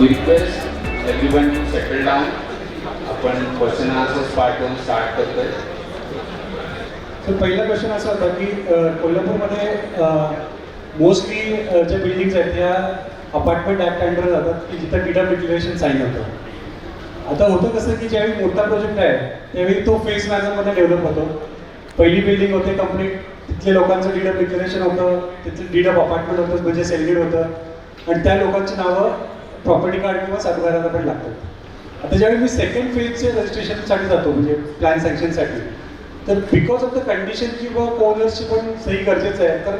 request everyone to settle down. आपण question answers part 1 start करतोय. तर पहिला क्वेश्चन असा होता की कोल्हापूरमध्ये मोस्टली ज्या बिल्डिंग्स आहेत त्या अपार्टमेंट ॲक्ट अंडर जातात की जिथं डीडम डिक्लेरेशन साईन होतं. आता होतं कसं की ज्यावेळी मोठा प्रोजेक्ट आहे त्यावेळी तो फेज मॅनरमध्ये डेव्हलप होतो. पहिली बिल्डिंग होते कंप्लीट, तिथल्या लोकांचं डीडम डिक्लेरेशन होतं, तिथलं डीडम अपार्टमेंट होतं म्हणजे सेल्डेड होतं आणि त्या लोकांची नावं प्रॉपर्टी कार्ड किंवा सातबाराला पण लागतात. आता ज्यावेळी मी सेकंड फेजच्या रजिस्ट्रेशनसाठी जातो म्हणजे प्लॅन सँक्शनसाठी, तर बिकॉज ऑफ द कंडिशन किंवा ओनर्सची पण सही गरजेचं आहे, तर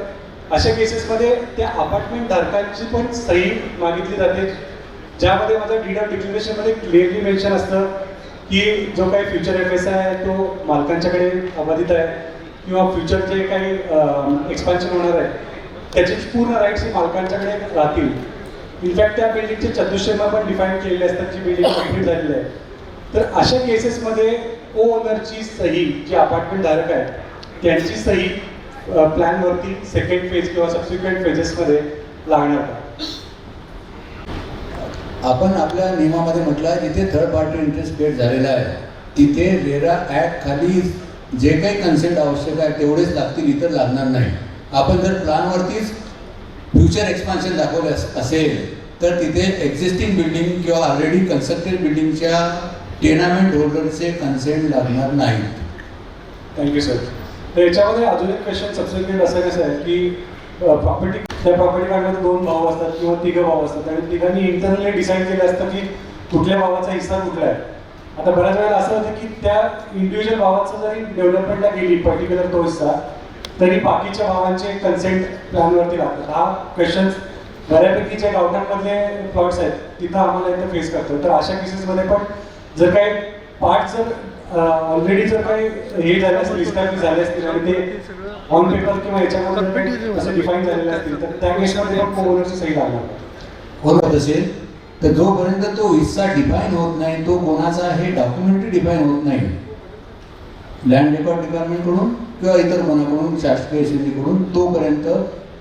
अशा केसेसमध्ये त्या अपार्टमेंट धारकांची पण सही मागितली जाते, ज्यामध्ये माझं डीडम डिक्लेरेशनमध्ये क्लिअरली मेन्शन असतं की जो काही फ्युचर एफ एस आहे तो मालकांच्याकडे अबाधित आहे किंवा फ्युचर जे काही एक्सपान्शन होणार आहे त्याचे पूर्ण राईट्स ही मालकांच्याकडे राहतील. इनफॅक्ट त्या बिल्डिंगचे चतुष्टयमा पण डिफाईन केलेले असतात जी बिल्डिंग कंप्लीट झालेली आहे. तर अशा केसेसमध्ये ओनरची सही, जी अपार्टमेंट धारक आहे त्यांची सही प्लॅनवरती सेकंड फेज किंवा सबसिक्वेंट फेजेसमध्ये लागणार का? आपण आपल्या नियमामध्ये म्हटलं आहे जिथे थर्ड पार्टी इंटरेस्ट पेड झालेला आहे तिथे रेरा ॲक्ट खाली जे काही कन्सेंट आवश्यक आहे तेवढेच लागतील, इतर लागणार नाही. आपण जर प्लॅनवरतीच फ्युचर एक्सपान्शन दाखवलं असेल तर तिथे एक्झिस्टिंग बिल्डिंग किंवा ऑलरेडी कन्स्ट्रक्टेड बिल्डिंगच्या टेनामेंट होल्डरचे कन्सेंट लागणार नाही. Thank you sir. तर याच्यामध्ये अजून एक क्वेश्चन सबसिक्वेंट असं कसं आहे की त्या प्रॉपर्टी कार्डमध्ये 2 भाऊ असतात किंवा 3 भाऊ असतात आणि तिघांनी इंटरनली डिसाईड केलं असतं की कुठल्या भावाचा हिस्सा कुठला आहे. आता बऱ्याच वेळेला असं होतं की त्या इंडिव्हिज्युअल भावाचं जरी डेव्हलपमेंटला गेली पर्टिक्युलर तो हिस्सा, तरी बाकीच्या भावांचे कन्सेंट प्लॅनवरती लागतात. हा क्वेश्चन बऱ्यापैकी जे गावठाणमधले प्लॉट्स आहेत तिथं आम्हाला इथं फेस करतो. तर अशा केसेसमध्ये पण जर काही पार्ट जर ऑलरेडी जर काही हे झाले असतील, इस्टॅब्लिश झाले असतील आणि ते ऑन पेपर किंवा याच्यामध्ये असं डिफाईन झालेलं असतील तर त्या केसमध्ये पण ओनरची सही लागणार. होत असेल तर जोपर्यंत तो हिस्सा डिफाईन होत नाही, तो कोणाचा हे डॉक्युमेंटरी डिफाईन होत नाही लँड रेकॉर्ड डिपार्टमेंटकडून किंवा इतर कोणाकडून शासकीय समितीकडून, तोपर्यंत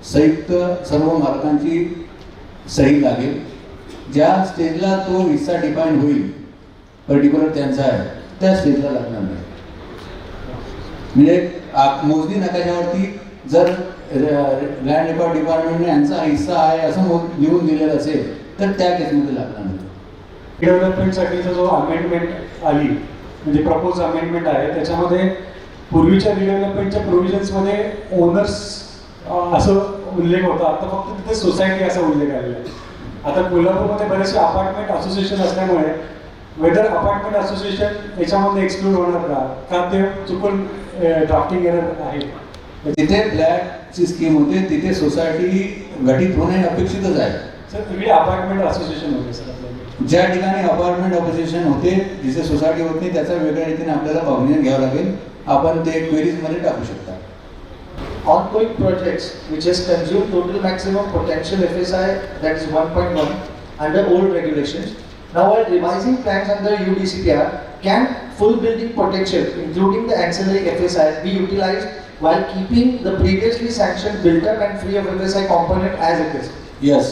संयुक्त सर्व मालकांची सही लागेल. ज्या स्टेजला तो हिस्सा डिफाईन होईल पर्टिक्युलर त्यांचा आहे त्या स्टेजला लागणार नाही. म्हणजे मोजणी नकाशावरती जर लँड रेकॉर्ड डिपार्टमेंटने यांचा हिस्सा आहे असं लिहून दिलेलं असेल तर त्या केसमध्ये लागणार नाही. डेव्हलपमेंटसाठीचा जो अमेंडमेंट आली म्हणजे प्रपोज अमेंडमेंट आहे त्याच्यामध्ये पूर्वीच्या रिडेव्हलपमेंटच्या प्रोव्हिजन्समध्ये ओनर्स असं उल्लेख होता, आता फक्त तिथे सोसायटी असा उल्लेख आलेला आहे. आता कोल्हापूरमध्ये बरेचसे अपार्टमेंट असोसिएशन असल्यामुळे वेदर अपार्टमेंट असोसिएशन याच्यामध्ये एक्सक्लूड होणार का ते चुकून ड्राफ्टिंग एरर आहे. जिथे फ्लॅटची स्कीम होते तिथे सोसायटी गठीत होणे अपेक्षितच आहे. सर तिकडे अपार्टमेंट असोसिएशन होते सर आपल्याकडे. ज्या ठिकाणी अपार्टमेंट असोसिएशन होते जिथे सोसायटी होत नाही त्याचा वेगळ्या रीतीने आपल्याला कॉग्निझन घ्यावं लागेल. आपण ते क्वेरीजमध्ये टाकू शकता. Ongoing projects which has consumed total maximum potential FSI, that is 1.1 under old regulations. Now while revising plans under UDCPR, can full building potential including the ancillary FSI be utilized while keeping the previously sanctioned built up and free of FSI component as it is? Yes.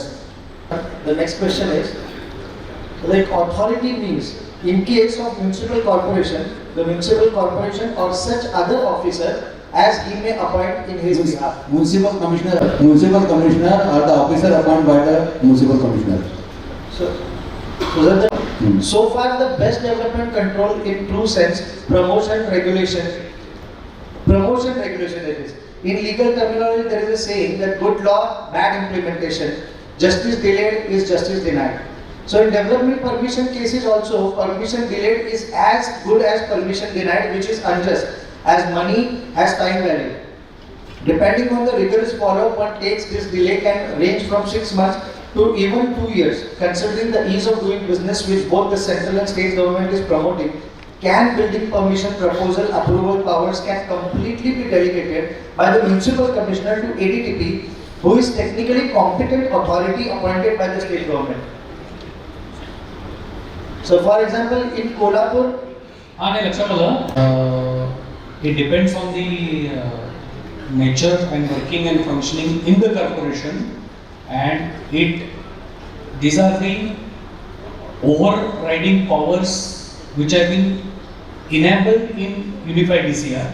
The next question is, like authority means in case of municipal corporation, the municipal corporation or such other officer as he may appoint in his behalf. Municipal commissioner or the officer appointed by the municipal commissioner. So far the best development control in true sense, promotion regulation it is. In legal terminology there is a saying that good law, bad implementation, justice delayed is justice denied. So in development permission cases also, permission delayed is as good as permission denied, which is unjust, as money has time value. Depending on the rigorous follow-up one takes, this delay can range from 6 months to even 2 years. Considering the ease of doing business which both the central and state government is promoting, can building permission proposal approval powers can completely be delegated by the municipal commissioner to ADTP, who is technically competent authority appointed by the state government. So for example, in Kolhapur, नाही लक्षात आलं. It depends on the nature and working and functioning in the corporation, and these are the overriding powers which have been enabled in unified DCR.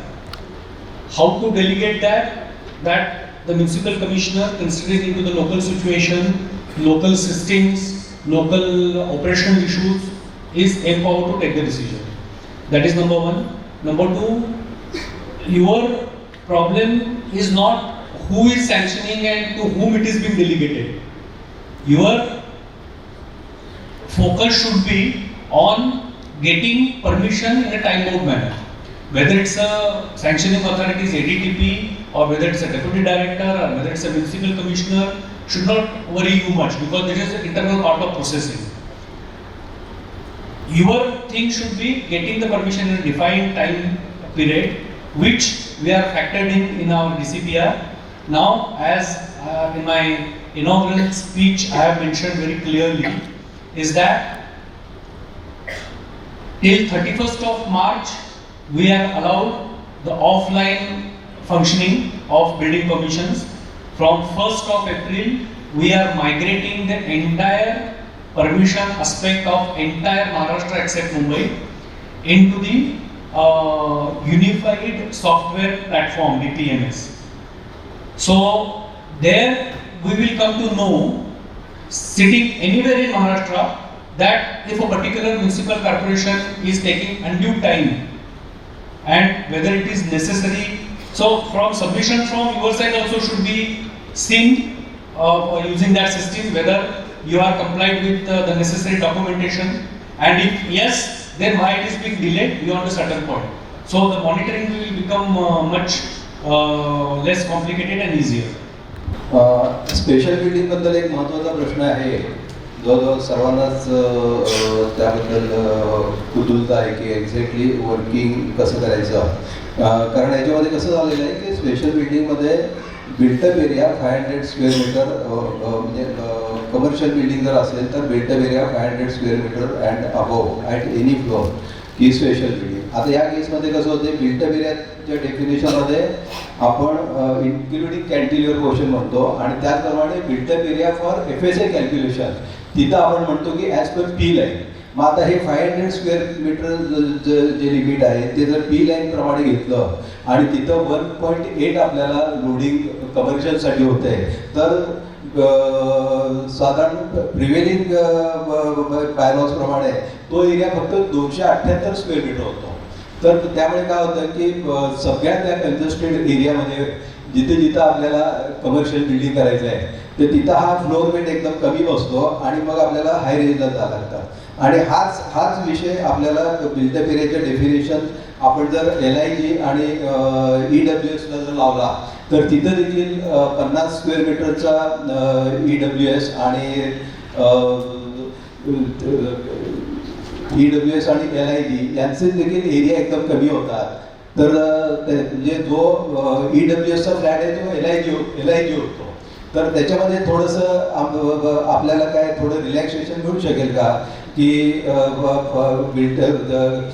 How to delegate that the municipal commissioner, considering into the local situation, local systems, local operational issues, is empowered to take the decision. That is number one. Number two, your problem is not who is sanctioning and to whom it is being delegated. Your focus should be on getting permission in a time-bound manner. Whether it's a sanctioning authority's ADTP or whether it's a deputy director or whether it's a municipal commissioner, should not worry you much because this is an internal part of processing. Your thing should be getting the permission in a defined time period, which we are factored in our DCPR. Now, as in my inaugural speech I have mentioned very clearly, is that till 31st of March, we have allowed the offline functioning of building permissions. From 1st of April, we are migrating the entire permission aspect of entire Maharashtra except Mumbai into the unified software platform, DPMS. So there we will come to know, sitting anywhere in Maharashtra, that if a particular municipal corporation is taking undue time and whether it is necessary. So from submission from your side also should be seen using that system whether you are complied with the necessary documentation, and if yes, then why it is being delayed beyond a certain point. So the monitoring will become much less complicated and easier. Special building बद्दल एक महत्त्वाचा प्रश्न आहे जो सर्वांनाच त्याबद्दल कुतूहलता आहे की एक्झॅक्टली वर्किंग कसं करायचं. कारण याच्यामध्ये कसं झालेलं आहे की स्पेशल बिल्डिंगमध्ये बिल्टअप एरिया 500 स्क्वेअर मीटर म्हणजे कमर्शियल बिल्डिंग जर असेल तर built up area 500 square metre and above at any floor ही स्पेशल बिल्डिंग. आता या केसमध्ये कसं होते, बिल्टअप एरियाच्या डेफिनेशनमध्ये आपण इन्क्लुडिंग कॅन्टिलिव्हर पोर्शन म्हणतो आणि त्याचप्रमाणे built up area for FSA calculation तिथं आपण म्हणतो की ॲज पर पी लाईन. मग आता हे 500 स्क्वेअर मीटर जे लिमिट आहे ते जर पी लाईन प्रमाणे घेतलं आणि तिथं 1.8 आपल्याला लोडिंग कमर्शियलसाठी होत आहे, तर साधारण प्रिव्हेलिंग बायलॉज प्रमाणे तो एरिया फक्त 278 स्क्वेअर मीटर होतो. तर त्यामुळे काय होतं की सगळ्या त्या कंजेस्टेड एरियामध्ये जिथे जिथं आपल्याला कमर्शियल बिल्डिंग करायचं आहे तर तिथं हा फ्लोअर वेट एकदम कमी बसतो आणि मग आपल्याला हाय रेंजला जावं लागतं. आणि हाच विषय आपल्याला बिल्टअप एरियाच्या डेफिनेशन आपण जर LIG आणि EWSला जर लावला तर तिथं देखील 50 स्क्वेअर मीटरचा EWS आणि EWS आणि LIG यांचे देखील एरिया एकदम कमी होतात. तर म्हणजे जो EWSचा फ्लॅट आहे तो LIG होतो. तर त्याच्यामध्ये थोडंसं आपल्याला काय थोडं रिलॅक्सेशन मिळू शकेल का की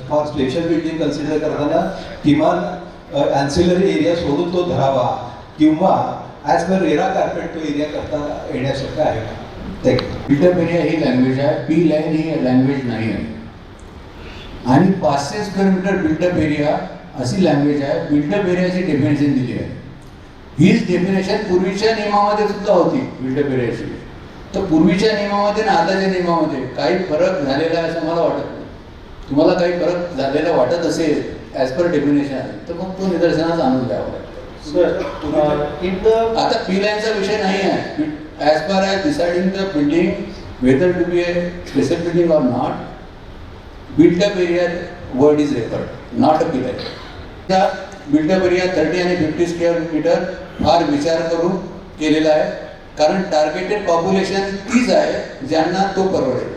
फॉर स्पेशल बिल्डिंग कन्सिडर करताना किमान ॲन्सिलरी एरिया सोडून तो धरावा किंवा ॲज पर रेरा कार्पेट तो एरिया करता येण्यासारखं आहे का? बिल्टअप एरिया ही लँग्वेज आहे, पी लाईन ही लँग्वेज नाही आहे. आणि 500 स्क्वेअर मीटर बिल्टअप एरिया अशी लँग्वेज आहे. बिल्टअप एरियाची डेफिनेशन दिली आहे. हीच डेफिनेशन पूर्वीच्या नियमामध्ये सुद्धा होती बिल्टअप एरियाची. तर पूर्वीच्या नियमामध्ये आणि आताच्या नियमामध्ये काही फरक झालेला आहे असं मला वाटत नाही. तुम्हाला काही फरक झालेला वाटत असेल ॲज पर डेफिनेशन तर मग तो निदर्शनास आणून द्यावा लागतो. आता पी लाईनचा विषय नाही आहे. As per as deciding the building whether to be a special building or not, built up area word is referred, not a P line. त्या बिल्टअप एरिया 30 आणि 50 स्क्वेअर मीटर फार विचार करून केलेला आहे. कारण टार्गेटेड पॉप्युलेशन तीच आहे ज्यांना तो परवडेल,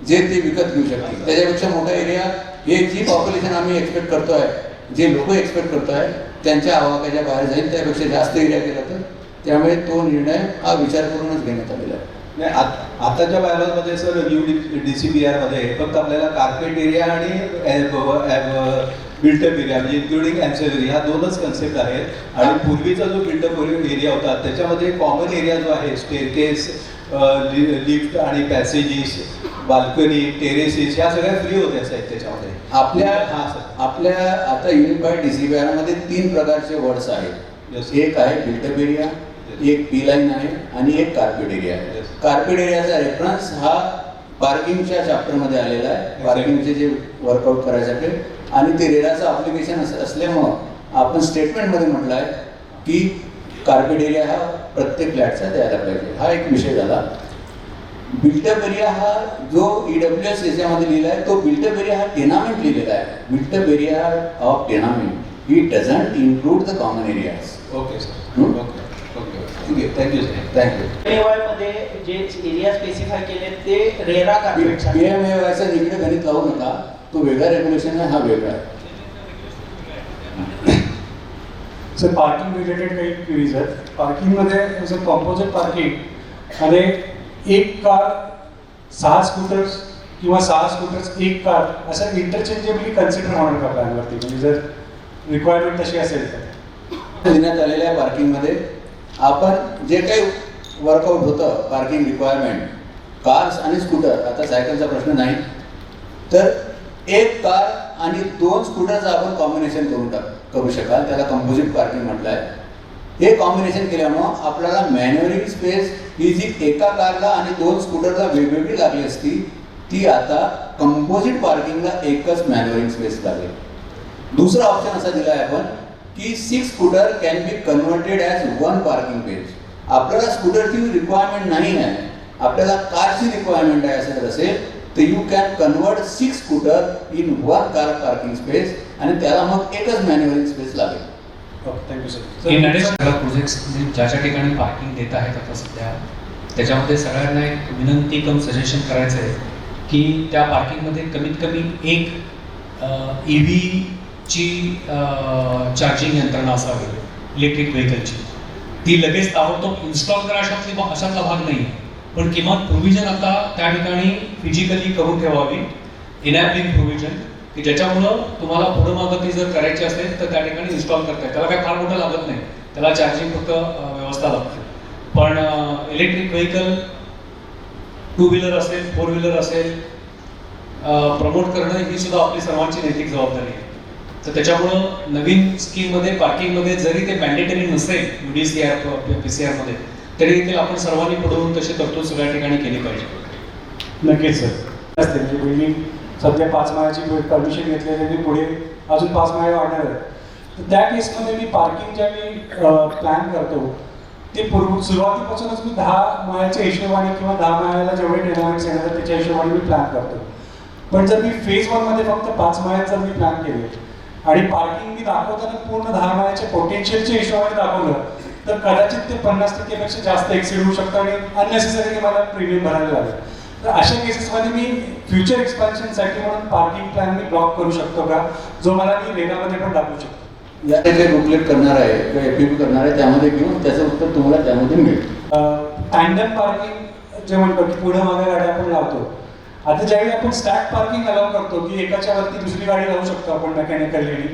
जे ते विकत घेऊ शकतील. त्याच्यापेक्षा मोठा एरिया हे जी पॉप्युलेशन आम्ही एक्सपेक्ट करतो आहे, जे लोक एक्सपेक्ट करतो आहे त्यांच्या आवाक्याच्या बाहेर जाईल, त्यापेक्षा जास्त एरिया केला तर. त्यामुळे तो निर्णय हा विचार करूनच घेण्यात आलेला आहे. नाही आताच्या बायलॉजमध्ये सर न्यू DCPRमध्ये फक्त आपल्याला कार्पेट एरिया आणि बिल्टअप एरिया म्हणजे इन्क्लुडिंग ॲन्सेलरी ह्या दोनच कन्सेप्ट आहेत. आणि पूर्वीचा जो बिल्टअप एरिया होता त्याच्यामध्ये कॉमन एरिया जो आहे स्टेअरकेस, लिफ्ट आणि पॅसेजेस, बाल्कनी टेरेसेस ह्या सगळ्या फ्री होत्या साहेब त्याच्यामध्ये. आपल्या हां सर. आपल्या आता युनिफाईड DCPR मध्ये 3 प्रकारचे वर्ड्स आहेत. Yes. एक आहे बिल्टअप एरिया, एक पी लाईन आहे आणि एक कार्पेट एरिया आहे. Yes. कार्पेट एरियाचा रेफरन्स हा पार्किंगच्या चॅप्टरमध्ये आलेला आहे, Exactly. पार्किंगचे जे वर्कआउट करायसाठी. आणि ते रेराचं अप्लिकेशन असल्यामुळं आपण स्टेटमेंटमध्ये म्हटलं आहे की कार्पेट एरिया हा प्रत्येक फ्लॅटचा द्यायला पाहिजे. हा एक विषय झाला. बिल्टअप एरिया हा जो EWS याच्यामध्ये लिहिला आहे तो बिल्टअप एरिया हा टेनामेंट लिहिलेला आहे. Built up area of tenement it doesn't include the common areas. Okay sir. Hmm? Okay okay thank you sir. Thank you. PMAY मध्ये जे एरिया स्पेसिफाय केले ते रेरा कार्पेट PMAYचं इकडे गणित लावू नका, तो वेगळा रेग्युलेशन आहे, हा वेगळा आहे. सर पार्किंग रिलेटेड काही क्वेरीज आहेत. पार्किंगमध्ये जसं कॉम्पोजिट पार्किंग आणि एक कार 6 स्कूटर्स किंवा 6 स्कूटर्स एक कार असं इंटरचेंजेबली कन्सिडर होणार का प्लॅनवरती, म्हणजे जर रिक्वायरमेंट तशी असेल तर? देण्यात आलेल्या पार्किंगमध्ये आपण जे काही वर्कआउट होतं पार्किंग रिक्वायरमेंट, कार्स आणि स्कूटर, आता सायकलचा प्रश्न नाही, तर एक कार आणि 2 स्कूटरचं आपण कॉम्बिनेशन करू शकाल, त्याला कंपोजिट पार्किंग म्हटलं आहे. हे कॉम्बिनेशन केल्यामुळं आपल्याला मॅन्युअरिंग स्पेस ही जी एका कारला आणि 2 स्कूटरला वेगवेगळी लागली असती ती आता कंपोजिट पार्किंगला एकच मॅन्युअरिंग स्पेस लागेल. दुसरा ऑप्शन असा दिला आहे आपण की 6 scooter can be converted as 1 parking page. आपल्याला स्कूटरची रिक्वायरमेंट नाही आहे, आपल्याला कारची रिक्वायरमेंट आहे असं जर असेल तर you can convert 6 scooter in 1 car parking space आणि त्याला मग एकच मॅन्युअरिंग स्पेस लागेल. Okay thank you sir. In addition projects ज्या ज्या ठिकाणी पार्किंग देत आहेत आता सध्या, त्याच्यामध्ये सगळ्यांना एक विनंती कम सजेशन करायचं आहे की त्या पार्किंगमध्ये कमीत कमी एक EVची चार्जिंग यंत्रणा असावी इलेक्ट्रिक व्हेकलची. ती लगेच ताबडतोब इन्स्टॉल करा अशातला भाग नाही, पण किमान प्रोव्हिजन आता त्या ठिकाणी फिजिकली करून ठेवावी, इनॅबलिंग प्रोव्हिजन, की ज्याच्यामुळं तुम्हाला पुढं मागं ती जर करायची असेल तर त्या ठिकाणी इन्स्टॉल करता येईल. त्याला काय फार मोठं लागत नाही, त्याला चार्जिंग फक्त व्यवस्था लागते. पण इलेक्ट्रिक व्हेकल 2 व्हीलर असेल 4 व्हीलर असेल प्रमोट करणं ही सुद्धा आपली सर्वांची नैतिक जबाबदारी आहे. तर त्याच्यामुळं नवीन स्कीममध्ये पार्किंगमध्ये जरी ते मॅन्डेटरी नसेल UDCR PCR मध्ये, तरी देखील आपण सर्वांनी पुढवून तशी तरतूद सगळ्या ठिकाणी केली पाहिजे. नक्कीच सर. असते म्हणजे बिल्डिंग सध्या 5 माळ्याची परमिशन घेतलेली पुढे अजून 5 माळे वाढणार आहे. तर त्या केसमध्ये मी पार्किंग ज्या मी प्लॅन करतो ते सुरुवातीपासूनच मी 10 माळ्याच्या हिशोबाने किंवा 10 माळ्याला जेवढे टेनामेंट्स येणार त्याच्या हिशोबाने मी प्लॅन करतो. पण जर मी फेज 1 मध्ये फक्त 5 माळ्यात जर मी प्लॅन केले आणि पार्किंग मी दाखवताना पूर्ण 10 माळ्याच्या पोटेन्शियलच्या हिशोबाने दाखवलं तर कदाचित ते 50% जास्त एक्सिड होऊ शकतं आणि अननेसेसरी मला प्रीमियम भरायला लागेल. तर अशा केसेसमध्ये मी फ्युचर एक्सपान्शनसाठी म्हणून पार्किंग प्लॅन मी ब्लॉक करू शकतो का, जो मला मी रेरामध्ये पण दाखवू शकतो? या काही बुकलेट करणार आहे किंवा FPP करणार आहे त्यामध्ये घेऊन त्याचं उत्तर तुम्हाला त्यामध्ये मिळेल. टँडम पार्किंग जे म्हणतो की पुढे मागे गाड्या आपण लावतो, आता ज्यावेळी आपण स्टॅक पार्किंग अलाउ करतो की एकाच्या वरती दुसरी गाडी लावू शकतो आपण मेकॅनिकली,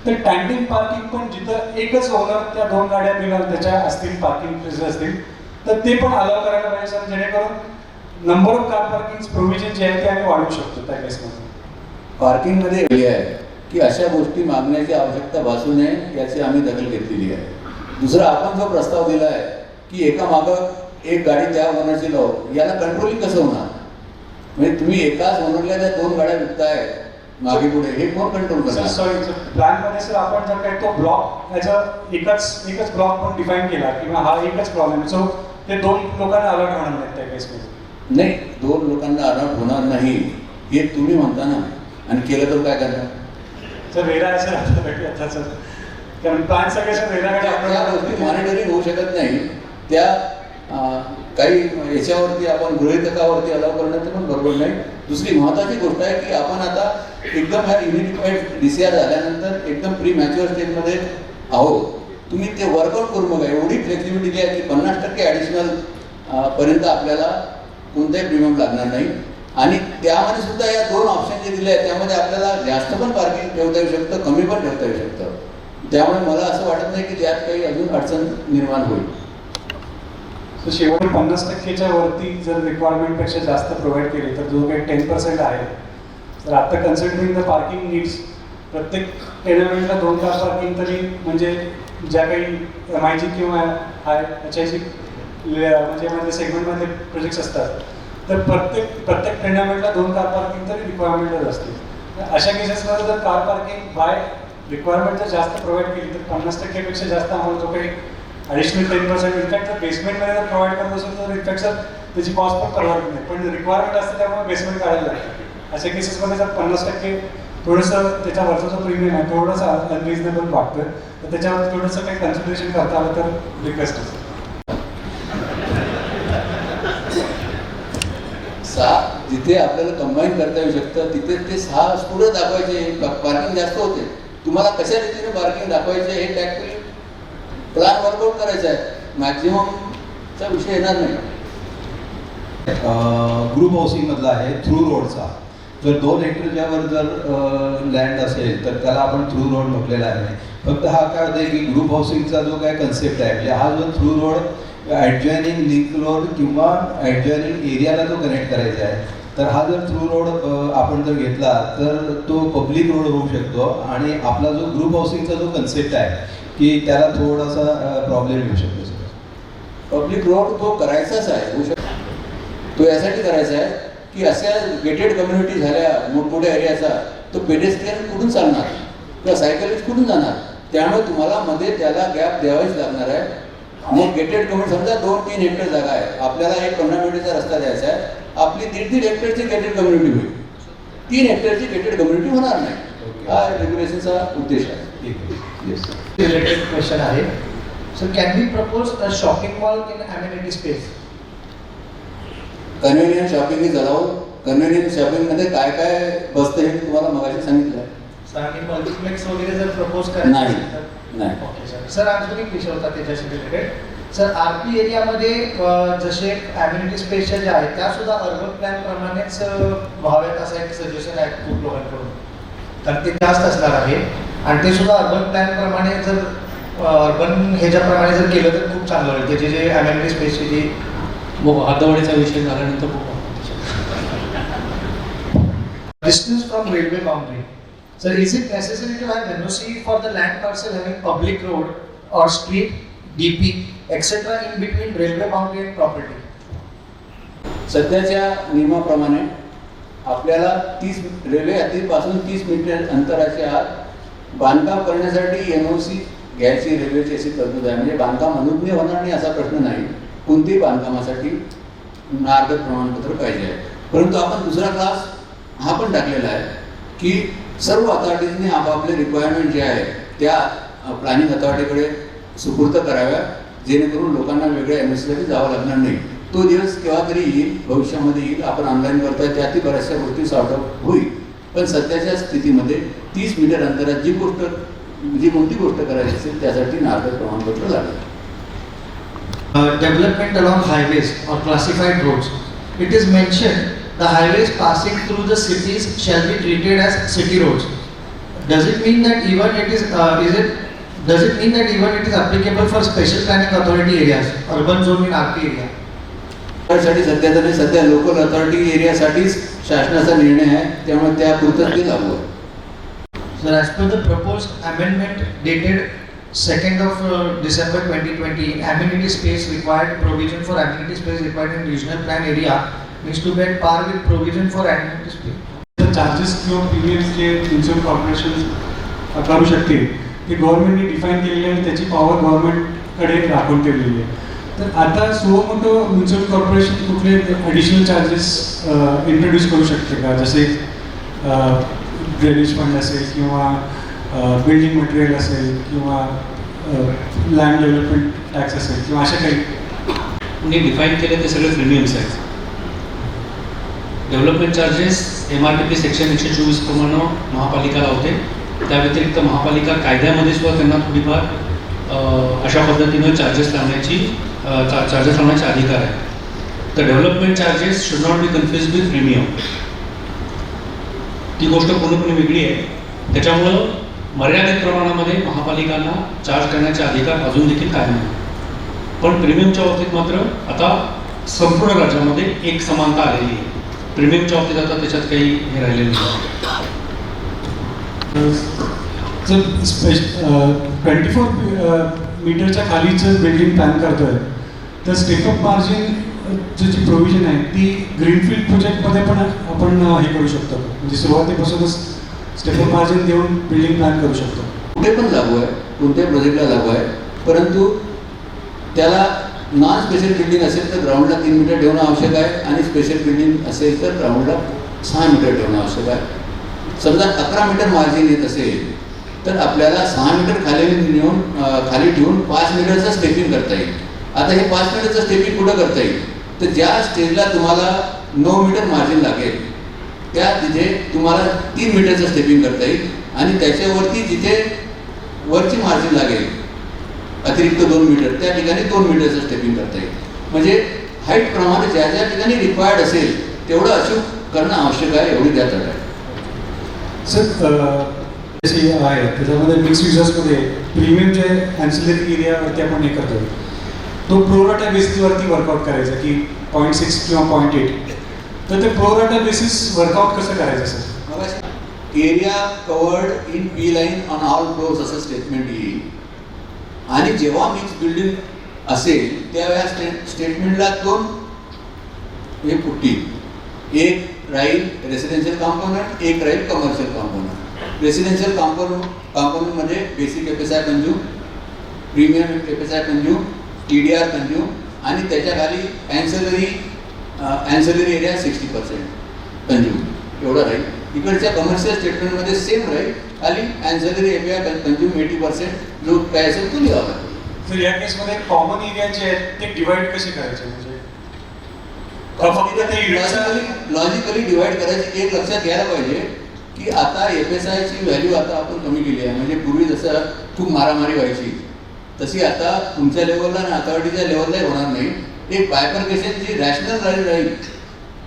तर टँडम पार्किंग पण जिथं एकच ओनर त्या 2 गाड्या मिळून त्याच्या असतील पार्किंग प्लेसेस असतील तर ते पण अलाउ करायला पाहिजे सर, जेणेकरून number of car parking provision जे आहे ते आम्ही वाढवू शकतो त्या केसमध्ये. पार्किंगमध्ये हे आहे की अशा गोष्टी मागण्याची आवश्यकता भासू नये याची आम्ही दखल घेतलेली आहे. दुसरा आपण जो प्रस्ताव दिला आहे की एका मागं एक गाडी त्या ओनरची लावू, याला कंट्रोलिंग कसं होणार? म्हणजे तुम्ही एकाच ओनरला त्या 2 गाड्या विकताय मागे पुढे, हे कोण कंट्रोल करणार? सॉरी सर, प्लॅनमध्ये सर आपण जर काही तो ब्लॉक याचा एकच ब्लॉक पण डिफाईन केला किंवा हा एकच प्रॉब्लेम, सो ते 2 लोकांना अलर्ट होणार नाहीत त्या केसमध्ये. नाही, 2 लोकांना अलर्ट होणार नाही हे तुम्ही म्हणता ना, आणि केलं तर काय करणार? सर रेरा आहे सर आता भेटू आता सर, कारण प्लॅन सगळे सर रेराकडे त्या गोष्टी मॉनिटरिंग होऊ शकत नाही. त्या काही याच्यावरती आपण गृहीतकावरती अलाव करणं ते पण बरोबर नाही. दुसरी महत्त्वाची गोष्ट आहे की आपण आता एकदम ह्या युनिफाईड DCR झाल्यानंतर एकदम प्री मॅच्युअर स्टेजमध्ये आहोत. तुम्ही ते वर्कआउट करू बघा, एवढी फ्लेक्सिबिलिटी दिली आहे की 50% ॲडिशनल पर्यंत आपल्याला कोणताही प्रीमियम लागणार नाही. आणि त्यामध्ये सुद्धा या 2 ऑप्शन जे दिले आहेत त्यामध्ये आपल्याला जास्त पण पार्किंग ठेवता येऊ शकतं, कमी पण ठेवता येऊ शकतं. त्यामुळे मला असं वाटत नाही की त्यात काही अजून अडचण निर्माण होईल. तर शेवटी 50%च्या वरती जर रिक्वायरमेंटपेक्षा जास्त प्रोव्हाइड केली तर जो काही 10% आहे, तर आता कन्सिडरिंग द पार्किंग नीड्स प्रत्येक टेनमेंटला 2 कार पार्किंग तरी म्हणजे ज्या काही MIG किंवा HIG म्हणजे सेगमेंटमध्ये प्रोजेक्ट्स असतात तर प्रत्येक टेनमेंटला 2 कार पार्किंग तरी रिक्वायरमेंटच असते. तर अशा केसेसमध्ये जर कार पार्किंग बाय रिक्वायरमेंट जर जास्त प्रोव्हाइड केली तर 50%पेक्षा जास्त आम्हाला जो काही ॲडिशनल 10% इनफॅक्ट जर बेसमेंटमध्ये जर प्रोव्हाइड करत असेल तर इनफॅक्ट सर त्याची कॉस्ट पण परवडत नाही, पण रिक्वायरमेंट असते त्यामुळे बेसमेंट काढायला लागतं. अशा केसेसमध्ये जर 50% थोडंसं त्याच्यावरचा जो प्रीमियम आहे थोडंसं अनरिजनेबल वाटतं, तर त्याच्यावर थोडंसं काही कन्सिडरेशन करता आलं तर रिक्वेस्ट आहे. 6 जिथे आपल्याला कंबाईन करता येऊ शकतं तिथे ते 6 पुढे दाखवायचे. पार्किंग जास्त होते, तुम्हाला कशा रीतीने पार्किंग दाखवायचं हे ॲक्च्युली प्लॅन वर्कआउट करायचा आहे. मॅक्झिममचा विषय येणार नाही. ग्रुप हाऊसिंगमधला आहे थ्रू रोडचा. जर 2 हेक्टरच्या वर जर लँड असेल तर त्याला आपण थ्रू रोड म्हटलेला आहे. फक्त हा काय होतं की ग्रुप हाऊसिंगचा जो काय कन्सेप्ट आहे म्हणजे हा जो थ्रू रोड ॲडजॉइनिंग लिंक रोड किंवा ॲडजॉइनिंग एरियाला तो कनेक्ट करायचा आहे. तर हा जर थ्रू रोड आपण जर घेतला तर तो पब्लिक रोड होऊ शकतो आणि आपला जो ग्रुप हाऊसिंगचा जो कन्सेप्ट आहे की त्याला थोडासा प्रॉब्लेम येऊ शकतो. पब्लिक रोड तो करायचाच आहे, होऊ शकतो. तो यासाठी करायचा आहे की अशा गेटेड कम्युनिटी झाल्या मोठमोठ्या एरियाचा, तो पेडेस्ट्रियन कुठून चालणार किंवा सायकलिस्ट कुठून जाणार, त्यामुळे तुम्हाला मध्ये त्याला गॅप द्यावाच लागणार आहे. मग गेटेड कम्युनिटी समजा 2-3 हेक्टर जागा आहे, आपल्याला एक 15 मिनिटाचा रस्ता द्यायचा आहे, आपली 1.5 हेक्टरची गेटेड कम्युनिटी होईल, 3 हेक्टरची गेटेड कम्युनिटी होणार नाही. हा रेग्युलेशनचा उद्देश आहे. Related question आहे. So can we propose a shopping mall in amenity space? Convenient shopping is allowed. Convenient शॉपिंगमध्ये काय काय बसतं हे मी तुम्हाला मगाशी सांगितलं. सर आणि मल्टिप्लेक्स वगैरे जर प्रपोज करायचं नाही. असेल तर नाही. Okay sir. सर अजून एक विषय होता त्याच्याशी रिलेटेड. सर RP एरियामध्ये जसे ॲम्युनिटी स्पेस ज्या आहेत त्या सुद्धा अर्बन प्लॅन प्रमाणेच व्हाव्यात असं एक सजेशन आहे खूप लोकांकडून. तर ते जास्त असणार आहे आणि ते सुद्धा अर्बन प्लॅन प्रमाणे जर अर्बन ह्याच्याप्रमाणे जर केलं तर खूप चांगलं होईल. त्याचे जे ॲम्युनिटी स्पेसची जी हातावडीचा विषय झाल्यानंतर बघू. distance from railway boundary. So is it necessary to have NOC for the land parcel having public road or street, DP, etc. in between railway boundary and property? सध्याच्या नियमाप्रमाणे आपल्याला 30 रेल्वे हद्दीपासून 30 मीटर अंतराच्या आत बांधकाम करण्यासाठी NOC घ्यायची रेल्वेची अशी तरतूद आहे. म्हणजे बांधकाम अनुज्ञेय होणार नाही असा प्रश्न नाही. कोणत्याही बांधकामासाठी मार्ग प्रमाणपत्र पाहिजे आहे. परंतु आपण दुसरा क्लास हा पण टाकलेला आहे की सर्व अथॉरिटीजने आपापले रिक्वायरमेंट जे आहे त्या प्लॅनिंग अथॉरिटीकडे सुपूर्द कराव्या, जेणेकरून लोकांना वेगळ्या NOCसाठी जावं लागणार नाही. तो दिवस केव्हा तरी येईल, भविष्यामध्ये येईल. आपण ऑनलाईन करताय त्यातही बऱ्याचशा गोष्टी सॉर्ट आउट होईल. पण सध्याच्या स्थितीमध्ये 30 मीटर अंतरात जी कोणती गोष्ट करायची असेल त्यासाठी नागरिक प्रमाणपत्र लागेल. Development along highways or classified roads. It is mentioned the highways passing through the cities shall be treated as city roads. Does it mean that even it is applicable for special planning authority areas, urban zone in RP area? त्यासाठी सध्या तर सध्या local authority एरियासाठीच शासनाचा निर्णय आहे, त्यामुळे त्या पुरतं ते लागू आहे. So as per the proposed amendment dated 2nd of December 2020, amenity space required provision for amenity space required in regional plan area needs to get par with provision for amenity space. Charges किंवा premiums जे municipal corporation करू शकते ते गव्हर्नमेंटने define केलेले आणि त्याची power गव्हर्नमेंटकडे राखून ठेवलेली आहे. तर आता सो मोठं म्युन्सिपल कॉर्पोरेशन कुठले ॲडिशनल चार्जेस इंट्रोड्यूस करू शकते का, जसे ड्रेनेज फंड असेल किंवा बिल्डिंग मटेरियल असेल किंवा लँड डेव्हलपमेंट टॅक्स असेल किंवा अशा काही डिफाईन केले ते सगळे प्रीमियम्स आहेत. डेव्हलपमेंट चार्जेस MRTP सेक्शन 124 प्रमाणे महापालिका लावते. त्या व्यतिरिक्त महापालिका कायद्यामध्ये सुद्धा त्यांना थोडीफार अशा पद्धतीनं चार्जेस लावण्याचे अधिकार आहे. तर development charges should not be confuse with premium. ती गोष्ट पूर्णपणे वेगळी आहे. त्याच्यामुळं मर्यादित प्रमाणामध्ये महापालिकांना चार्ज करण्याचे अधिकार अजून देखील कायम आहे. पण प्रीमियमच्या बाबतीत मात्र आता संपूर्ण राज्यामध्ये एक समानता आलेली आहे. प्रीमियमच्या बाबतीत आता त्याच्यात काही हे राहिलेलं नाही. जर 24 मीटरच्या खालीचं बिल्डिंग प्लॅन करतोय तर स्टेपअप मार्जिन जी प्रोव्हिजन आहे ती ग्रीनफील्ड प्रोजेक्टमध्ये पण आपण हे करू शकतो, म्हणजे सुरुवातीपासूनच स्टेपअप मार्जिन देऊन बिल्डिंग प्लॅन करू शकतो. कुठे पण लागू आहे, कोणत्याही प्रोजेक्टला लागू आहे, परंतु त्याला नॉन स्पेशल बिल्डिंग असेल तर ग्राउंडला 3 मीटर ठेवणं आवश्यक आहे आणि स्पेशल बिल्डिंग असेल तर ग्राउंडला 6 मीटर ठेवणं आवश्यक आहे. समजा 11 मीटर मार्जिन येत असेल तर आपल्याला 6 मीटर खाली ठेवून 5 मीटरचं स्टेपिंग करता येईल. आता हे 5 मीटरचं स्टेपिंग कुठं करता येईल तर ज्या स्टेजला तुम्हाला 9 मीटर मार्जिन लागेल त्या तिथे तुम्हाला 3 मीटरचं स्टेपिंग करता येईल आणि त्याच्यावरती जिथे वरची मार्जिन लागेल अतिरिक्त 2 मीटर त्या ठिकाणी 2 मीटरचं स्टेपिंग करता येईल. म्हणजे हाईट प्रमाणे ज्या ज्या ठिकाणी रिक्वायर्ड असेल तेवढं अचूक करणं आवश्यक आहे, एवढी त्यात अट आहे. सर जसे आहे त्याच्यामध्ये मिक्स युजर्समध्ये प्रीमियम जे ॲन्सिलरी एरियावरती आपण हे करतो तो प्रोराटा बेसिसवरती वर्कआउट करायचा की 0.6 किंवा 0.8, तर ते प्रोराटा बेसिस वर्कआउट कसं करायचं sir? Area covered in P line on all floors असं स्टेटमेंट येईल आणि जेव्हा मिक्स बिल्डिंग असेल त्यावेळेस स्टेटमेंटला 2 हे पुट्टी, एक राहील रेसिडेन्शियल कॉम्पोनंट, एक राहील कमर्शियल कॉम्पोनंट. रेसिडेन्शियल कॉम्पोनंटमध्ये basic FSI consume, premium FSI consume, TDR consume आणि त्याच्या खाली ॲन्सिलरी एरिया 60% कंज्यूम एवढं राहील. इकडच्या कमर्शियल स्टेटमेंटमध्ये सेम राहील, खाली ॲन्सिलरी एरिया कंज्यूम 80% जो काय असेल तो लिहावा लागेल. तर या केसमध्ये कॉमन एरिया जे आहेत ते डिवाइड कसे करायचे, म्हणजे फक्त ते युनिटचा लॉजिकली डिवाइड करायची. एक लक्षात घ्यायला पाहिजे की आता एफएसआयची व्हॅल्यू आता आपण कमी केली आहे. म्हणजे पूर्वी जसं खूप मारामारी व्हायची तशी आता तुमच्या लेवलला आणि अथॉरिटीच्या लेवललाही होणार नाही. एक बायफर्केशन जी रॅशनल राहील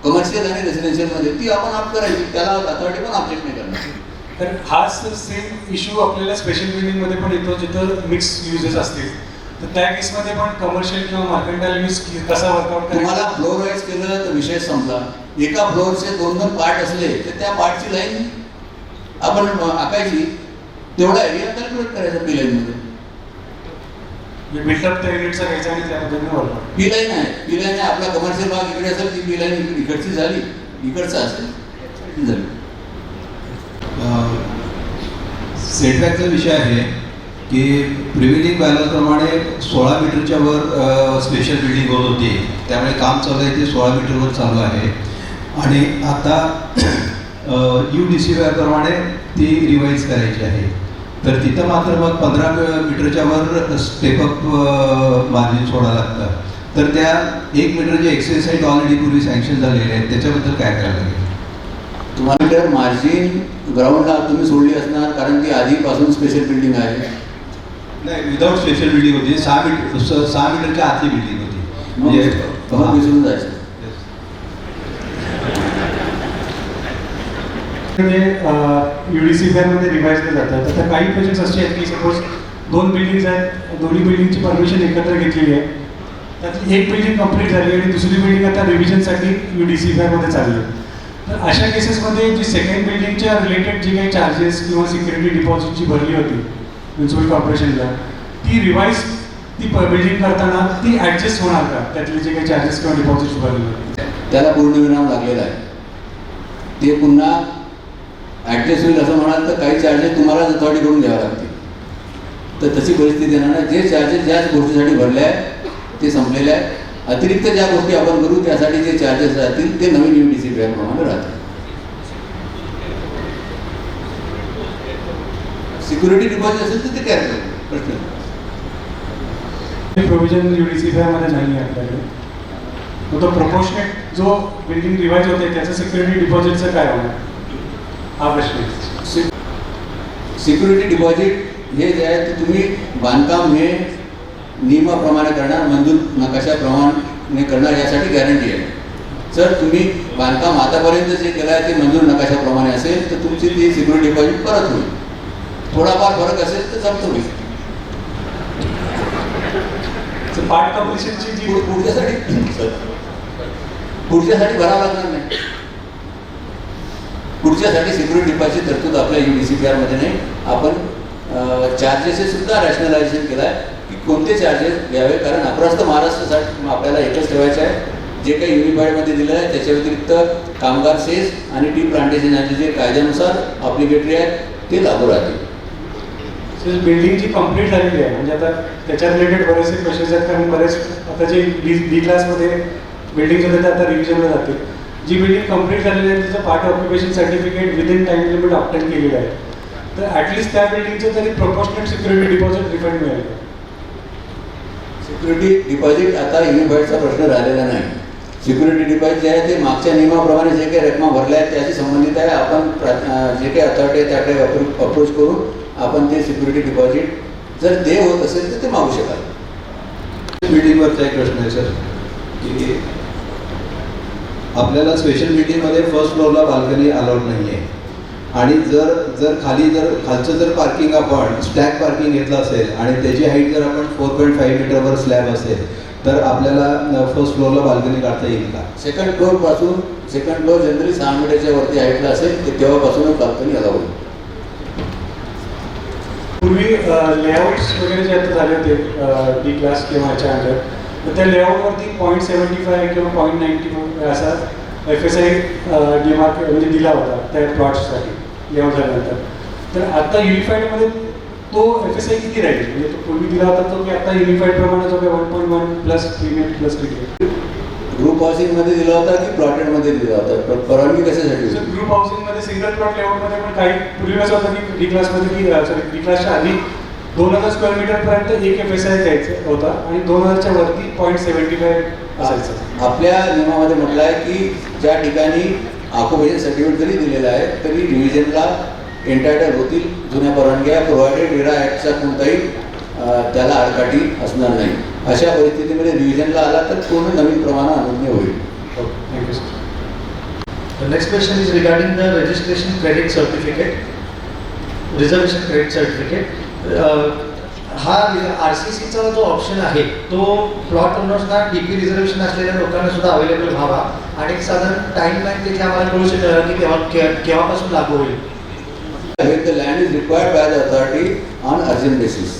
कमर्शियल आणि रेसिडेन्शियलमध्ये ती आपण ऑप्ट करायची, त्याला अथॉरिटी पण ऑब्जेक्ट नाही करणार. तर हाच सेम इश्यू आपल्याला स्पेशल बिल्डिंगमध्ये पण येतो जिथं मिक्स युजेस असतील, तर त्या केसमध्ये पण कमर्शियल किंवा मार्केंटाईल यूज कसा वर्कआउट तुम्हाला फ्लोर वाईज केलं तर विषय संपला. एका फ्लोअरचे 2-2 पार्ट असले तर त्या पार्टची लाईन आपण आखायची, तेवढा एरिया कॅल्क्युलेट करायचा पी लाईनमध्ये. बिल्डअप त्या युनिटचा घ्यायचा आणि त्या पद्धतीने वर्कआउट. पी लाईन आहे, पी लाईन आहे, आपला कमर्शियल भाग इकडे असेल ती पी लाईन इकडची झाली, इकडचा असेल झाली. सेटबॅकचा विषय आहे की प्रिव्हेडिंग बॅलन्सप्रमाणे 16 मीटरच्या वर स्पेशल बिल्डिंग होत होती, त्यामुळे काम चालू आहे ते 16 मीटरवर चालू आहे आणि आता UDC प्रमाणे ती रिवाईज करायची आहे. तर तिथं मात्र मग 15 मीटरच्या वर स्टेपअप मार्जिन सोडावं लागतं. तर त्या 1 मीटरचे एक्सेस साईट ऑलरेडी पूर्वी सँक्शन झालेले आहेत, त्याच्याबद्दल काय करायला लागेल? तुम्हाला मीटर मार्जिन ग्राउंडला तुम्ही सोडली असणार कारण ती आधीपासून स्पेशल बिल्डिंग आहे. नाही, विदाऊट स्पेशल बिल्डिंग होती, 6 मीटरच्या आतली बिल्डिंग होती. म्हणजे विसरून जायचं. UDC मध्ये रिवाईज केलं जातात. आता काही प्रोजेक्ट्स असे आहेत की सपोज 2 बिल्डिंग्स आहेत, दोन्ही बिल्डिंगची परमिशन एकत्र घेतलेली आहे, त्यातली एक बिल्डिंग कंप्लीट झाली आणि दुसरी बिल्डिंग आता रिव्हिजनसाठी UDC मध्ये चालली आहे. तर अशा केसेसमध्ये जी सेकंड बिल्डिंगच्या रिलेटेड जी काही चार्जेस किंवा सिक्युरिटी डिपॉझिटची भरली होती म्युन्सिपल कॉर्पोरेशनला, ती रिवाईज ती बिल्डिंग करताना ती ॲडजस्ट होणार का, त्यातले जे काही चार्जेस किंवा डिपॉझिट्स भरले होते? त्याला पूर्णविराम लागलेला आहे. ते पुन्हा ॲडजस्ट होईल असं म्हणाल तर काही चार्जेस तुम्हाला अथॉरिटीकडून घ्यावे लागतील. तर तशी परिस्थिती येणार नाही. जे चार्जेस ज्याच गोष्टीसाठी भरले आहे ते संपलेले आहे. अतिरिक्त ज्या गोष्टी आपण करू त्यासाठी जे चार्जेस राहतील ते नवीन UDC प्रमाणे राहतील. सिक्युरिटी डिपॉझिट असेल तर ते कॅरी करेल, प्रश्न प्रोव्हिजन UDC मध्ये नाही आहे आपल्याकडे. मग तो प्रपोर्शनेट जो बिल्डिंग रिवाईज होते त्याचं सिक्युरिटी डिपॉझिटचं काय होणार हा प्रश्न आहे. सिक्युरिटी डिपॉझिट हे जे आहे ते तुम्ही बांधकाम हे नियमाप्रमाणे करणार, मंजूर नकाशाप्रमाणे करणार, यासाठी गॅरंटी आहे. जर तुम्ही बांधकाम आतापर्यंत जे केलं आहे ते मंजूर नकाशाप्रमाणे असेल तर तुमची ती सिक्युरिटी डिपॉझिट परत होईल. थोडाफार फरक असेल तर जप्त होईल. तर पार्ट कम्प्लिशनची जी पुढच्यासाठी भरावं लागणार नाही. पुढच्यासाठी सिक्युरिटी डिपॉझिट तरतूद आपल्या UDCPR मध्ये नाही. आपण चार्जेस सुद्धा रॅशनलायझेशन केलं आहे की कोणते चार्जेस घ्यावे, कारण अक्रॉस द महाराष्ट्रासाठी आपल्याला एकच ठेवायचं आहे. जे काही युनिफाईडमध्ये दिलेलं आहे त्याच्या व्यतिरिक्त कामगार सेस आणि टी प्लांटेशन यांचे जे कायद्यानुसार ऑब्लिगेटरी आहेत ते लागू राहतील. बिल्डिंग जी कम्प्लीट झालेली आहे, म्हणजे आता त्याच्या रिलेटेड बरेचसे क्वेश्चन्स आहेत, कारण बरेच आता जे बी क्लासमध्ये बिल्डिंग होते ते आता रिव्हिजनला जातील. जी बिल्डिंग कम्प्लीट झालेली आहे तिचं part occupation certificate within time limit obtain केलेलं आहे, तर ॲटलिस्ट त्या बिल्डिंगचं तरी प्रोपोर्शनल सिक्युरिटी डिपॉझिट रिफंड मिळेल. सिक्युरिटी डिपॉझिट आता युनिफाईडचा प्रश्न राहिलेला नाही. सिक्युरिटी डिपॉझिट जे आहे ते मागच्या नियमाप्रमाणे जे काही रक्कम भरल्या आहेत त्याशी संबंधित आहे. आपण जे काही अथॉरिटी आहे त्याकडे अप्रोच करून आपण ते सिक्युरिटी डिपॉझिट जर दे होत असेल तर ते मागू शकाल. बिल्डिंगवरचा एक प्रश्न आहे सर, की आपल्याला स्पेशल बिल्डिंगमध्ये फर्स्ट फ्लोअरला बाल्कनी अलाउड नाही आहे, आणि जर खालचं जर पार्किंग आपण स्टॅक पार्किंग घेतलं असेल आणि त्याची हाईट जर आपण 4.5 मीटरवर स्लॅब असेल तर आपल्याला फर्स्ट फ्लोअरला बाल्कनी काढता येईल का? सेकंड फ्लोअर जनरली 6 मीटरच्या वरती हाईटला असेल तर तेव्हापासूनच बाल्कनी अलाउड होईल. पूर्वी लेआउट्स वगैरे जे आता झाले होते डी क्लास किंवा ह्याच्या अंडर, तर त्या लेआउटवरती 0.75 किंवा 0.90 असा FSI डिमार्क म्हणजे दिला होता त्या प्लॉट्ससाठी लेआउट झाल्यानंतर. तर आता युनिफाईडमध्ये तो FSI किती राहील, म्हणजे तो पूर्वी दिला होता तो की आता युनिफाईड प्रमाणे जो काही 1.1 प्लस 3 प्लस 3 ग्रुप हाऊसिंगमध्ये दिला होता की प्लॉटेडमध्ये दिला होता? परवानगी कशासाठी होती? ग्रुप हाऊसिंगमध्ये सिंगल प्लॉट लेआउटमध्ये पण काही पूर्वी असं होतं की डी क्लासमध्ये की डी क्लासच्या आधी 2000 स्क्वेअर मीटरपर्यंत एक FSI द्यायचं होता आणि 2000च्या वरती 0.75 असायचं. आपल्या नियमामध्ये म्हटलं आहे की ज्या ठिकाणी ऑक्युपेशन सर्टिफिकेट जरी दिलेलं आहे तरी रिव्हिजनला एंटायटल होतील जुन्या परवानग्या, प्रोव्हायडेड रेरा ॲक्टचा कोणताही त्याला आडकाठी असणार नाही. अशा परिस्थितीमध्ये रिव्हिजनला आला तर पूर्ण नवीन प्रमाणात अनुज्ञ होईल. Thank you sir. The next question is regarding the registration credit certificate, reservation credit certificate. हा RCCचा जो ऑप्शन आहे तो प्लॉट ओनर्सना DP रिझर्वेशन असलेल्या लोकांना सुद्धा अवेलेबल व्हावा आणि एक साधारण टाईमलाईन त्याची आम्हाला कळू शकेल की केव्हापासून लागू होईल. The land is required by the authority on urgent basis.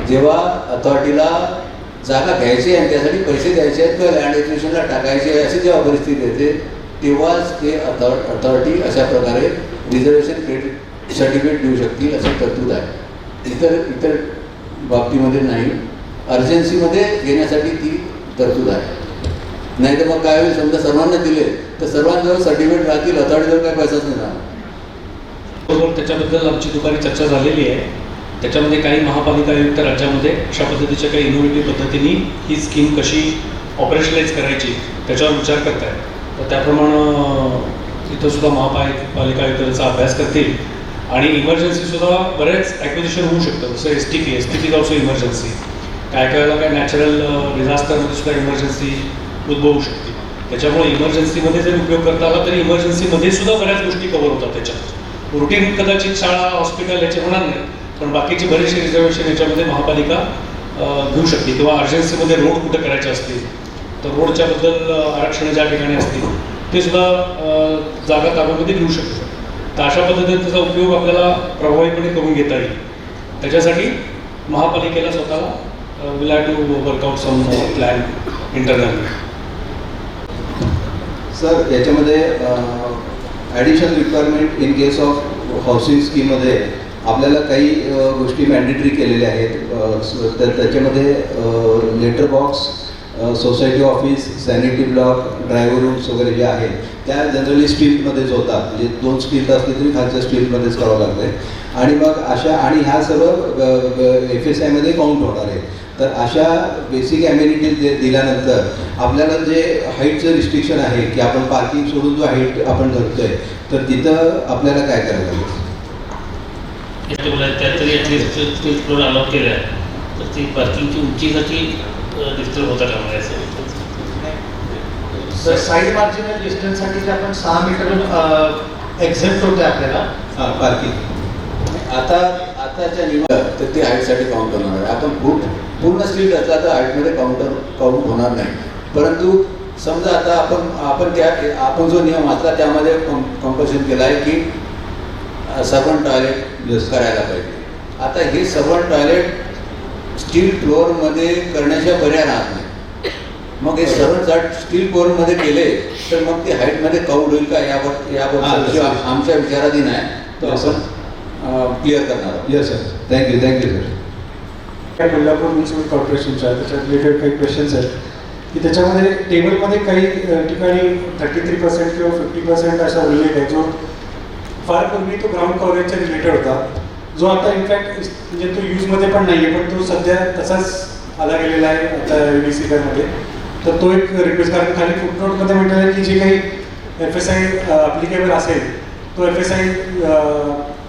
जेव्हा अथॉरिटीला जागा घ्यायची आहे आणि त्यासाठी पैसे द्यायचे आहेत किंवा लँड एक्विजिशनला टाकायचे आहे अशी जेव्हा परिस्थिती येते तेव्हाच ते अथॉरिटी अशा प्रकारे रिझर्वेशन क्रेडिट सर्टिफिकेट देऊ शकतील अशी तरतूद आहे. इतर बाबतीमध्ये नाही. अर्जन्सीमध्ये घेण्यासाठी ती तरतूद आहे. नाही तर मग काय होईल, समजा सर्वांना दिले तर सर्वांजवळ सर्टिफिकेट राहतील, अथॉरिटीजवळ काही पैसाच नाही राहणार. बरोबर, त्याच्याबद्दल आमची दुपारी चर्चा झालेली आहे. त्याच्यामध्ये काही महापालिका आयुक्त राज्यामध्ये अशा पद्धतीच्या काही इनोव्हेटिव्ह पद्धतीने ही स्कीम कशी ऑपरेशनलाइज करायची त्याच्यावर विचार करत आहे. तर त्याप्रमाणे इथं सुद्धा महापालिका आयुक्त त्याचा अभ्यास करतील आणि इमर्जन्सीसुद्धा बरेच ॲक्विजिशन होऊ शकतं. जसं STP इज ऑल्सो इमर्जन्सी. काय काय नॅचरल डिझास्टरमध्ये सुद्धा इमर्जन्सी उद्भवू शकते. त्याच्यामुळे इमर्जन्सीमध्ये जरी उपयोग करता आला तरी इमर्जन्सीमध्ये सुद्धा बऱ्याच गोष्टी कव्हर होतात. त्याच्यात रुटीन कदाचित शाळा हॉस्पिटल याचे होणार नाही, पण बाकीचे बरेचसे रिझर्वेशन याच्यामध्ये महापालिका घेऊ शकते. किंवा अर्जन्सीमध्ये रोड कुठे करायचे असतील तर रोडच्याबद्दल आरक्षण ज्या ठिकाणी असतील ते सुद्धा जागा ताब्यामध्ये घेऊ शकतो. तर अशा पद्धतीने त्याचा उपयोग आपल्याला प्रभावीपणे करून घेता येईल. त्याच्यासाठी महापालिकेला स्वतःला will have to work out some plan internally. Sir याच्यामध्ये additional requirement in case of housing स्कीममध्ये आपल्याला काही गोष्टी मॅन्डेटरी केलेल्या आहेत. तर त्याच्यामध्ये letter box, society office, sanitary block, driver rooms वगैरे जे आहेत त्या जनरली स्टीलमध्येच होतात. म्हणजे 2 स्टील असली तरी खालच्या स्टीलमध्येच करावं लागतं आहे. आणि मग अशा आणि ह्या सर्व FSIमध्ये काउंट होणार आहे. तर अशा बेसिक ॲम्युनिटीज दिल्यानंतर आपल्याला जे हाईटचं रिस्ट्रिक्शन आहे की आपण पार्किंग सोडून जो हाईट आपण धरतो आहे तर तिथं आपल्याला काय करायला लागेल? त्यात तरी ॲटलिस्ट 3 फ्लोअर अलाउ केलं आहे तर ती पार्किंगची उंचीसाठी डिस्टर्ब होता कामा नये. तर साईड मार्जिनल डिस्टन्ससाठी जे आपण 6 मीटर एक्झेप्ट होते आपल्याला पार्किंग आताच्या नियमात तर ते हाईटसाठी काउंट करणार आहे. आपण फूट पूर्ण स्टील असला तर हाईटमध्ये काउंट होणार नाही. परंतु समजा आता आपण जो नियम वाचला त्यामध्ये कंपल्शन केला आहे की सर्वंट टॉयलेट करायला पाहिजे. आता हे सर्वंट टॉयलेट स्टील फ्लोअरमध्ये करण्याच्या पर्याय राहत नाही. मग हे सर्व जर स्टील फ्लोअरमध्ये केले तर मग ते हाईटमध्ये काउंट होईल का यावर आमच्या विचाराधीन आहे. तो आपण क्लिअर करणार आहोत. Yes sir, thank you sir. Kolhapur municipal कॉर्पोरेशनच्या त्याच्यात रिलेटेड काही क्वेश्चन्स आहेत की त्याच्यामध्ये टेबलमध्ये काही ठिकाणी 33% किंवा 50% असा उल्लेख आहे जो फार पूर्वी तो ग्राउंड कव्हरेजच्या रिलेटेड होता, जो आता इनफॅक्ट म्हणजे तो यूजमध्ये पण नाही आहे, पण तो सध्या तसाच आला गेलेला आहे आता UDCमध्ये. तर तो एक रिक्वेस्ट, कारण खाली फुटनोटमध्ये म्हटलं आहे की जे काही FSI ॲप्लिकेबल असेल तो FSI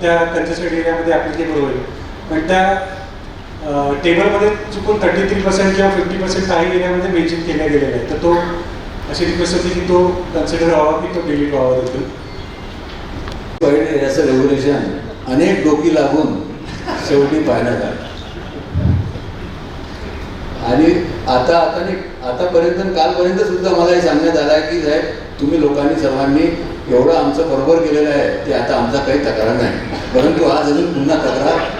त्या कंजेस्टेड एरियामध्ये ॲप्लिकेबल होईल. पण त्या टेबलमध्ये चुकून 33% किंवा 50% काही एरियामध्ये मेन्शन केल्या गेलेलं आहे. तर तो अशी रिक्वेस्ट होती की तो कन्सिडर व्हावा की तो डिलीट व्हावा देखील. वाईड एरियाचं रेग्युलेशन अनेक डोकी लागून शेवटी पाहण्यात आलं. आणि आतापर्यंत कालपर्यंत सुद्धा मला हे सांगण्यात आलं आहे की साहेब तुम्ही लोकांनी सर्वांनी एवढं आमचं बरोबर केलेलं आहे ते आता आमचा काही तक्रार नाही. परंतु आज अजून पुन्हा तक्रार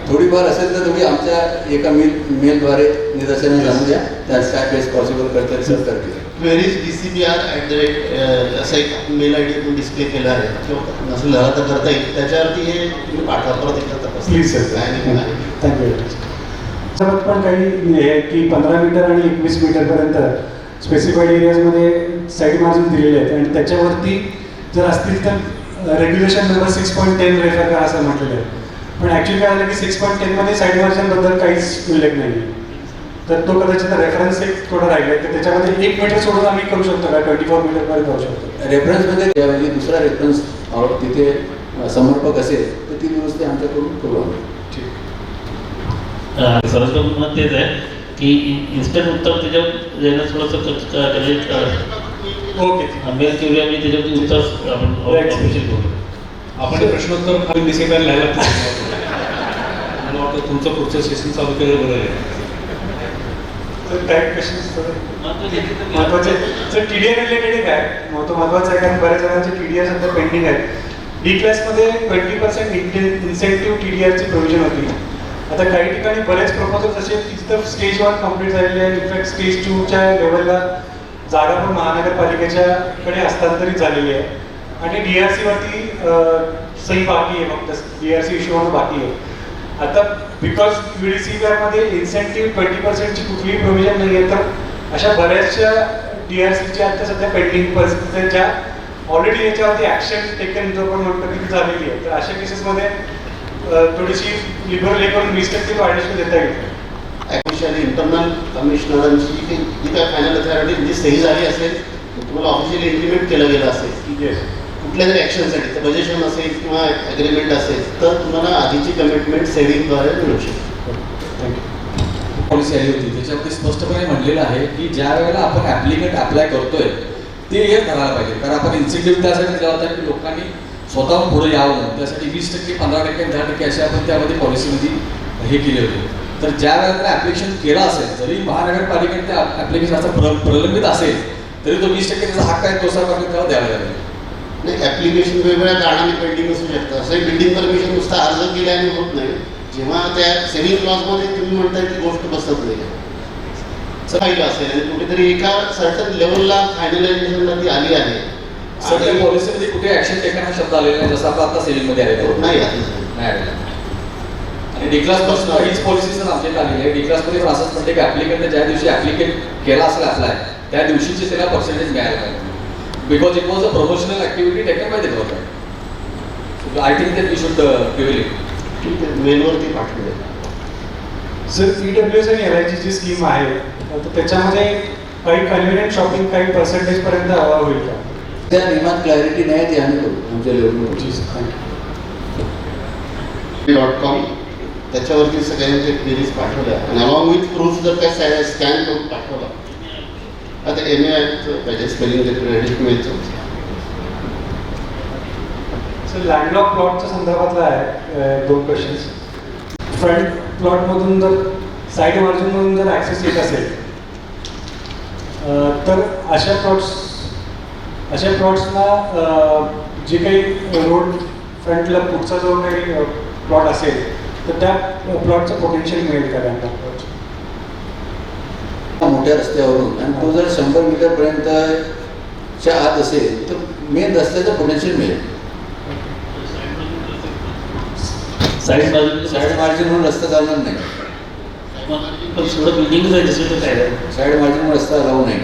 थोडीफार असेल तर तुम्ही आमच्या एका मेलद्वारे निदर्शनास आणून द्या. त्याच काय बेस्ट पॉसिबल करतात सर करतील. क्वेरीज DCBR@ असं एक मेल ID आपण डिस्प्ले केला आहे किंवा नसेल झाला तर करता येईल, त्याच्यावरती हे तुम्ही पाठवा परत एकदा तपास. Please sir. थँक्यू. त्याच्यात पण काही आहे की 15 मीटर आणि 21 मीटरपर्यंत स्पेसिफाईड एरियाजमध्ये साईड मार्जिन दिलेले आहेत आणि त्याच्यावरती जर असतील तर रेग्युलेशन नंबर 6.10 रेफर करा असं म्हटलेलं आहे. पण ॲक्च्युली काय झालं की 6.10मध्ये साईड मार्जिनबद्दल काहीच उल्लेख नाही आहे. तर तो कदाचित रेफरन्स एक थोडा राहिला आहे, तर त्याच्यामध्ये 1 मीटर सोडून आम्ही करू शकतो का 24 मीटरपर्यंत करू शकतो. रेफरन्समध्ये त्याऐवजी दुसरा रेफरन्स तिथे समर्पक असेल तर ती दुरुस्ती आमच्याकडून करू आम्ही. सरसकट मत तेच आहे की इन्स्टंट उत्तर त्याच्यावर देणं थोडंसं ओके. मेल केवढी आम्ही त्याच्यावरती उत्तर आपण ऑफिशियल करू. आपण प्रश्नोत्तर खाली DCBR लिहायला मला वाटतं तुमचं पुढचं सेशन चालू केलं बरं आहे. तर काही क्वेश्चन्स महत्त्वाचे सर TDI रिलेटेड एक आहे, तो महत्त्वाचा आहे कारण बऱ्याच जणांचे TDI सध्या पेंडिंग आहेत. D क्लासमध्ये 20% इन्सेंटिव्ह TDRची प्रोव्हिजन होती. आता काही ठिकाणी बरेच प्रपोजल्स असे आहेत की जिथं स्टेज 1 कम्प्लीट झालेले आहे. इनफॅक्ट स्टेज 2च्या लेवलला जागा पण महानगरपालिकेच्याकडे हस्तांतरित झालेली आहे आणि DRC वरती सही बाकी आहे, फक्त DRC इश्यू होणं बाकी आहे. आता बिकॉज UDCBRमध्ये इन्सेंटिव्ह 20%ची कुठलीही प्रोव्हिजन नाही आहे, तर अशा बऱ्याचशा DRCच्या आता सध्या पेंडिंग परिस्थिती ज्या ऑलरेडी याच्यावरती ॲक्शन टेकन जो आपण म्हणतो की झालेली आहे. तर अशा केसेसमध्ये थोडीशी लिबरल हे करून 20% ॲडिशनल देता येईल. ॲक्च्युअली इंटरनल कमिशनरांची जी काय फायनल अथॉरिटी जी सही झाली असेल तुम्हाला ऑफिशियली इम्प्लिमेंट केलं गेलं असेल की कुठल्या तरी ॲक्शनसाठी तर बजेशन असेल किंवा ॲग्रीमेंट असेल तर तुम्हाला आधीची कमिटमेंट सेव्हिंगद्वारे मिळू शकते. थँक्यू. पॉलिसी आली होती त्याच्यामध्ये स्पष्टपणे म्हणलेलं आहे की ज्या वेळेला आपण ॲप्लिकेंट अप्लाय करतोय ते हे करायला पाहिजे. कारण आपण इन्सेंटिव्ह त्यासाठी दिला होता की लोकांनी स्वतःहून पुढे यावं म्हणून, त्यासाठी 20%, 15%, 10% असे आपण त्यामध्ये पॉलिसीमध्ये हे केले होते. तर ज्या वेळेला त्याला ॲप्लिकेशन केलं असेल, जरी महानगरपालिकेने त्या ॲप्लिकेशनचा प्रलंबित असेल तरी तो 20% त्याचा हक्क आहे तो सरकारने त्याला द्यावा लागेल. नाही, ॲप्लिकेशन वेगवेगळ्या कारणाने पेंडिंग असू शकतं. असं बिल्डिंग परमिशन नुसता अर्ज केल्याने होत नाही. जेव्हा त्या सेव्हिंग क्लॉजमध्ये तुम्ही म्हणताय ती गोष्ट बसत नाही पाहिलं असेल आणि कुठेतरी एका सर्टन लेवलला फायनलायझेशनला ती आली आहे. सध्या पॉलिसीमध्ये कुठे ॲक्शन टेकन हा शब्द आलेला नाही, जसं आपण आता सेव्हिंगमध्ये आलेला नाही आलेला. आणि डी क्लासपासून हीच पॉलिसी सर आमच्याकडे आलेली आहे. डी क्लासमध्ये पण असंच म्हणते की ॲप्लिकेंटने ज्या दिवशी ॲप्लिकेट केला असेल अप्लाय त्या दिवशीचे त्याला पर्सेंटेज मिळायला पाहिजे. Because it was a promotional activity taken by the government. I think that we should prevail it. ठीक आहे, मेलवरती पाठवूया. सर EWS आणि LIG ची स्कीम आहे तर त्याच्यामध्ये काही कन्व्हिनियंट शॉपिंग काही पर्सेंटेजपर्यंत हवा होईल का? त्या नियमात क्लॅरिटी नाही ती आम्ही करू आमच्या लेवलवर. .com त्याच्यावरती सगळ्यांचे क्वेरीज पाठवल्या आणि अलॉंग विथ प्रूफ जर काय स्कॅन करून पाठवला. आता MA पाहिजे स्पेलिंग मिळतं. सर लँडलॉक प्लॉटच्या संदर्भातला आहे दोन क्वेश्चन्स. फ्रंट प्लॉटमधून जर साईड मार्जिनमधून जर ॲक्सेस येत असेल तर अशा प्लॉट्सना जे काही रोड फ्रंटला पुढचा जो काही प्लॉट असेल तर त्या प्लॉटचं पोटेन्शियल मिळेल का त्यांना? मोठ्या रस्त्यावरून आणि तो जर 100 मीटरपर्यंतच्या आत असेल तर मेन रस्त्याचं पोटेन्शियल मिळेल. साईड बाजूला साईड मार्जिनवरून रस्ता चालणार नाही. पण थोडं बिल्डिंग आहे दुसरं तर काय आहे? साईड मार्जिनवर रस्ता राहू नये.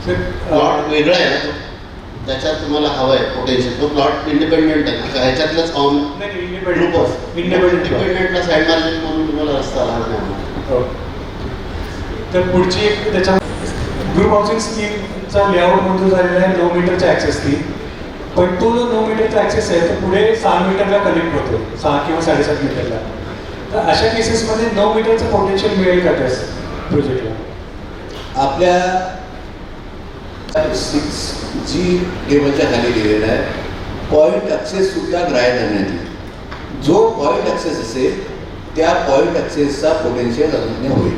प्लॉट वेगळा आहे ना तो. त्याच्यात तुम्हाला हवं आहे पोटेन्शियल. तो प्लॉट इंडिपेंडेंट आहे. ह्याच्यातलंच ग्रुप ऑफ इंडिपेंडेंटला साईड मार्जिन म्हणून तुम्हाला रस्ता राहणार नाही. तर पुढची एक त्याच्या ग्रुप हाऊसिंग स्कीमचा लेआउट मंजूर झालेला आहे 9 मीटरचा ॲक्सेस ती. पण तो जो 9 मीटरचा ॲक्सेस आहे तो पुढे 6 मीटरला कनेक्ट होतो, 6 किंवा 7.5 मीटरला. तर अशा केसेसमध्ये 9 मीटरचं पोटेन्शियल मिळेल का त्या प्रोजेक्टला? आपल्या 6G टेबलच्या खाली लिहिलेलं आहे पॉईंट ॲक्सेस सुद्धा ग्राह्य धरण्यात येईल. जो पॉईंट ॲक्सेस असेल त्या पॉईंट ॲक्सेसचा पोटेन्शियल अजून होईल.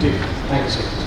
ठीक, थँक्यू सर.